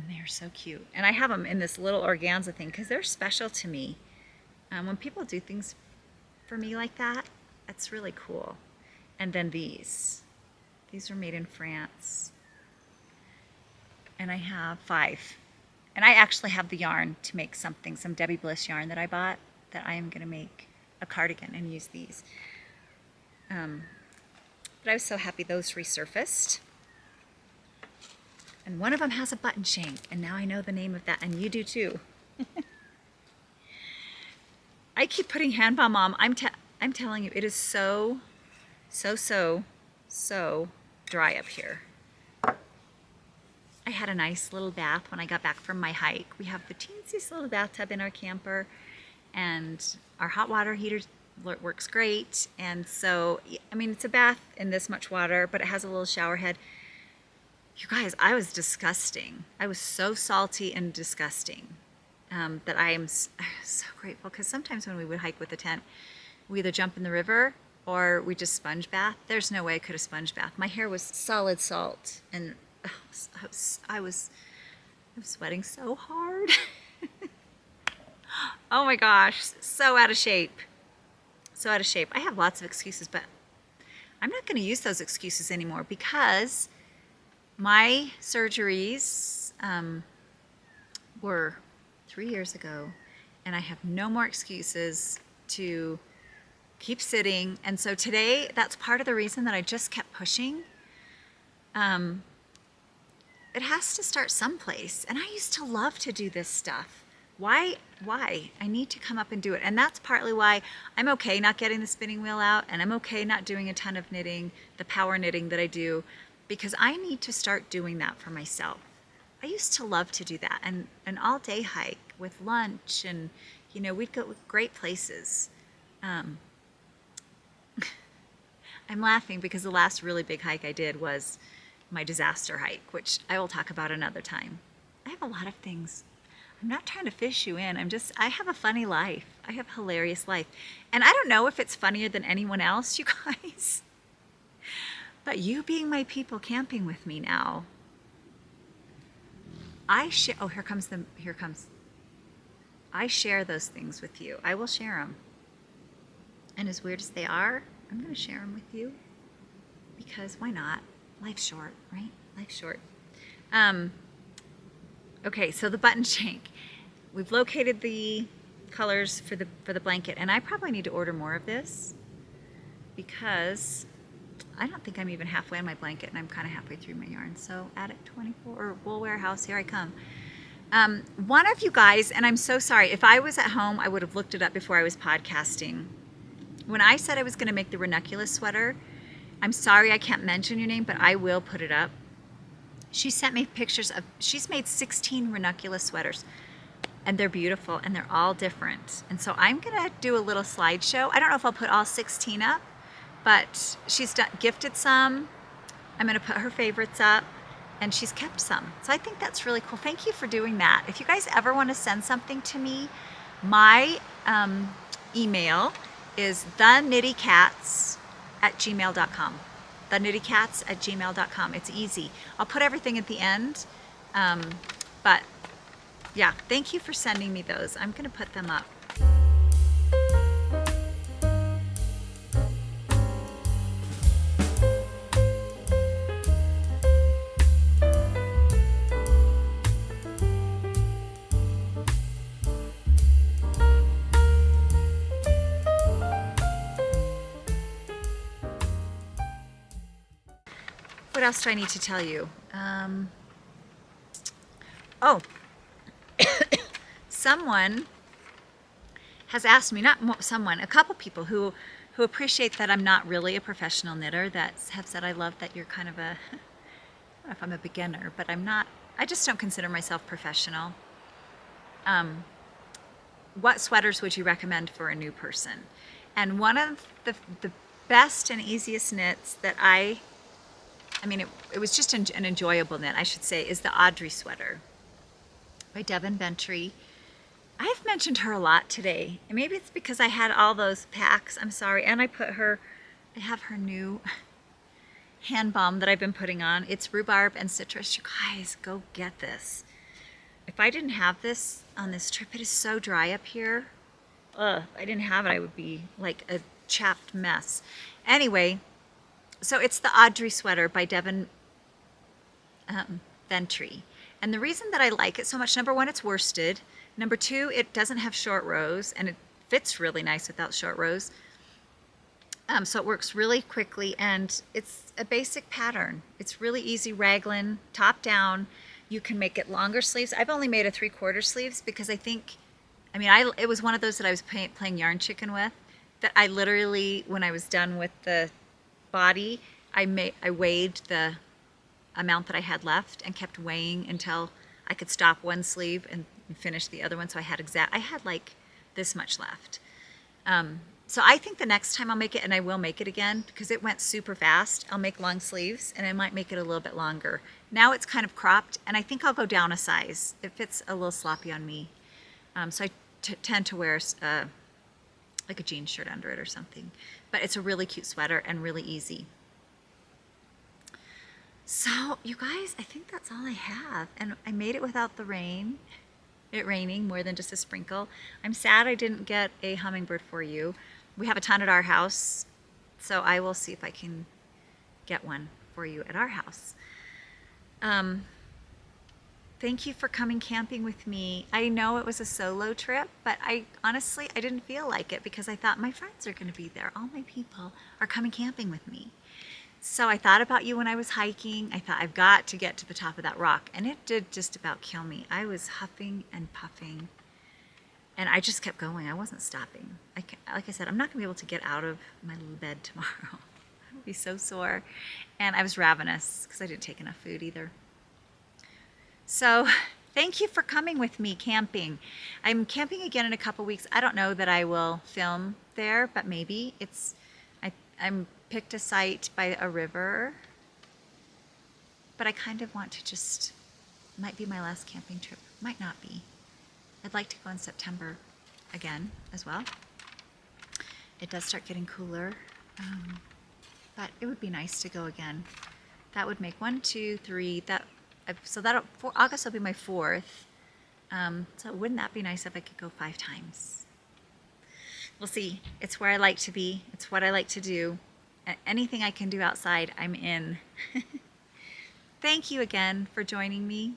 they're so cute. And I have them in this little organza thing because they're special to me. When people do things for me like that, that's really cool. And then these were made in France. And I have 5. And I actually have the yarn to make something, some Debbie Bliss yarn that I bought, that I am going to make a cardigan and use these. But I was so happy those resurfaced. And one of them has a button shank, and now I know the name of that, and you do too. I keep putting hand balm on. I'm telling you, it is so dry up here. I had a nice little bath when I got back from my hike. We have the teensiest little bathtub in our camper, and our hot water heater works great. And so, I mean, it's a bath in this much water, but it has a little shower head. You guys, I was disgusting. I was so salty and disgusting that I am so grateful, because sometimes when we would hike with the tent, we either jump in the river or we just sponge bath. There's no way I could have sponge bath. My hair was solid salt, and I was sweating so hard. Oh my gosh, so out of shape. So out of shape. I have lots of excuses, but I'm not going to use those excuses anymore, because my surgeries were 3 years ago, and I have no more excuses to keep sitting. And so today, that's part of the reason that I just kept pushing. It has to start someplace, and I used to love to do this stuff. Why? I need to come up and do it. And that's partly why I'm okay not getting the spinning wheel out, and I'm okay not doing a ton of knitting, the power knitting that I do, because I need to start doing that for myself. I used to love to do that, and an all-day hike with lunch, and we'd go great places. I'm laughing because the last really big hike I did was my disaster hike, which I will talk about another time. I have a lot of things. I'm not trying to fish you in. I have a funny life. I have a hilarious life. And I don't know if it's funnier than anyone else, you guys. But you being my people camping with me now, oh, here comes. I share those things with you. I will share them. And as weird as they are, I'm going to share them with you, because why not? Life's short, right? Life's short. Okay, so the button shank. We've located the colors for the blanket, and I probably need to order more of this, because I don't think I'm even halfway on my blanket, and I'm kind of halfway through my yarn. So Attic 24 or Wool Warehouse, here I come. One of you guys, and I'm so sorry, if I was at home, I would have looked it up before I was podcasting. When I said I was going to make the ranunculus sweater, I'm sorry I can't mention your name, but I will put it up. She sent me pictures of, she's made 16 ranunculus sweaters, and they're beautiful, and they're all different. And so I'm going to do a little slideshow. I don't know if I'll put all 16 up, but she's gifted some. I'm going to put her favorites up, and she's kept some. So I think that's really cool. Thank you for doing that. If you guys ever want to send something to me, my email is theknittykats@gmail.com. theknittykats@gmail.com. It's easy. I'll put everything at the end. But yeah, thank you for sending me those. I'm going to put them up. What else do I need to tell you? Someone has asked me, a couple people who appreciate that I'm not really a professional knitter, that have said, I love that you're kind of I don't know if I'm a beginner, but I'm not, I just don't consider myself professional. What sweaters would you recommend for a new person? And one of the best and easiest knits that I mean, it was just an enjoyable knit, I should say, is the Audrey Sweater by Devin Ventry. I've mentioned her a lot today, and maybe it's because I had all those packs. I'm sorry. And I have her new hand balm that I've been putting on. It's rhubarb and citrus. You guys, go get this. If I didn't have this on this trip, it is so dry up here. Ugh, if I didn't have it, I would be like a chapped mess. Anyway, so it's the Audrey Sweater by Devin Ventry. And the reason that I like it so much, number one, it's worsted. Number two, it doesn't have short rows, and it fits really nice without short rows. So it works really quickly, and it's a basic pattern. It's really easy raglan, top down. You can make it longer sleeves. I've only made a 3/4 sleeves because it was one of those that I was playing yarn chicken with, that I literally, when I was done with the body, I weighed the amount that I had left and kept weighing until I could stop one sleeve and finish the other one. So I had like this much left. So I think the next time I'll make it, and I will make it again because it went super fast, I'll make long sleeves, and I might make it a little bit longer. Now it's kind of cropped, and I think I'll go down a size. It fits a little sloppy on me. So I tend to wear like a jean shirt under it or something. But it's a really cute sweater and really easy. So you guys, I think that's all I have. And I made it without the rain. It raining more than just a sprinkle. I'm sad I didn't get a hummingbird for you. We have a ton at our house, so I will see if I can get one for you at our house. Thank you for coming camping with me. I know it was a solo trip, but honestly, I didn't feel like it because I thought my friends are going to be there. All my people are coming camping with me. So I thought about you when I was hiking. I thought, I've got to get to the top of that rock. And it did just about kill me. I was huffing and puffing. And I just kept going. I wasn't stopping. Like I said, I'm not going to be able to get out of my little bed tomorrow. I would be so sore. And I was ravenous because I didn't take enough food either. So thank you for coming with me camping. I'm camping again in a couple weeks. I don't know that I will film there, but maybe. I'm picked a site by a river, but I kind of want to might be my last camping trip. Might not be. I'd like to go in September again as well. It does start getting cooler, but it would be nice to go again. That would make 1, 2, 3, August will be my 4th. So wouldn't that be nice if I could go 5 times? We'll see. It's where I like to be. It's what I like to do. Anything I can do outside, I'm in. Thank you again for joining me.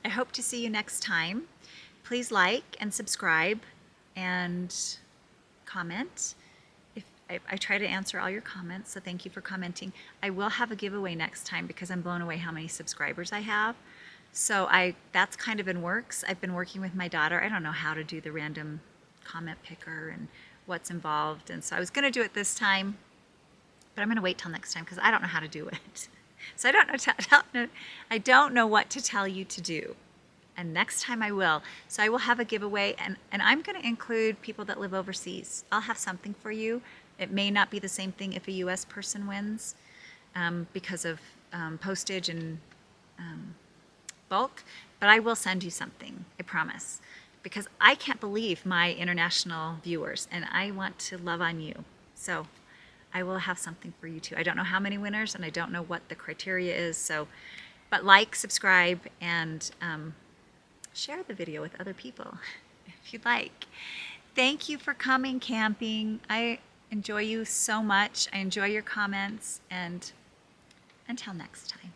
I hope to see you next time. Please like and subscribe and comment. I try to answer all your comments, so thank you for commenting. I will have a giveaway next time because I'm blown away how many subscribers I have. So that's kind of in works. I've been working with my daughter. I don't know how to do the random comment picker and what's involved. And so I was going to do it this time, but I'm going to wait till next time because I don't know how to do it. So I don't know what to tell you to do. And next time I will. So I will have a giveaway, and I'm going to include people that live overseas. I'll have something for you. It may not be the same thing if a U.S. person wins because of postage and bulk, but I will send you something, I promise. Because I can't believe my international viewers, and I want to love on you. So I will have something for you too. I don't know how many winners, and I don't know what the criteria is. But like, subscribe, and share the video with other people if you'd like. Thank you for coming camping. I enjoy you so much. I enjoy your comments, and until next time.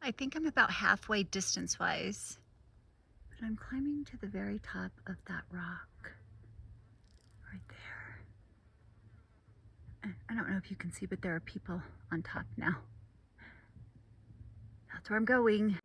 I think I'm about halfway distance-wise, but I'm climbing to the very top of that rock right there. I don't know if you can see, but there are people on top now. That's where I'm going.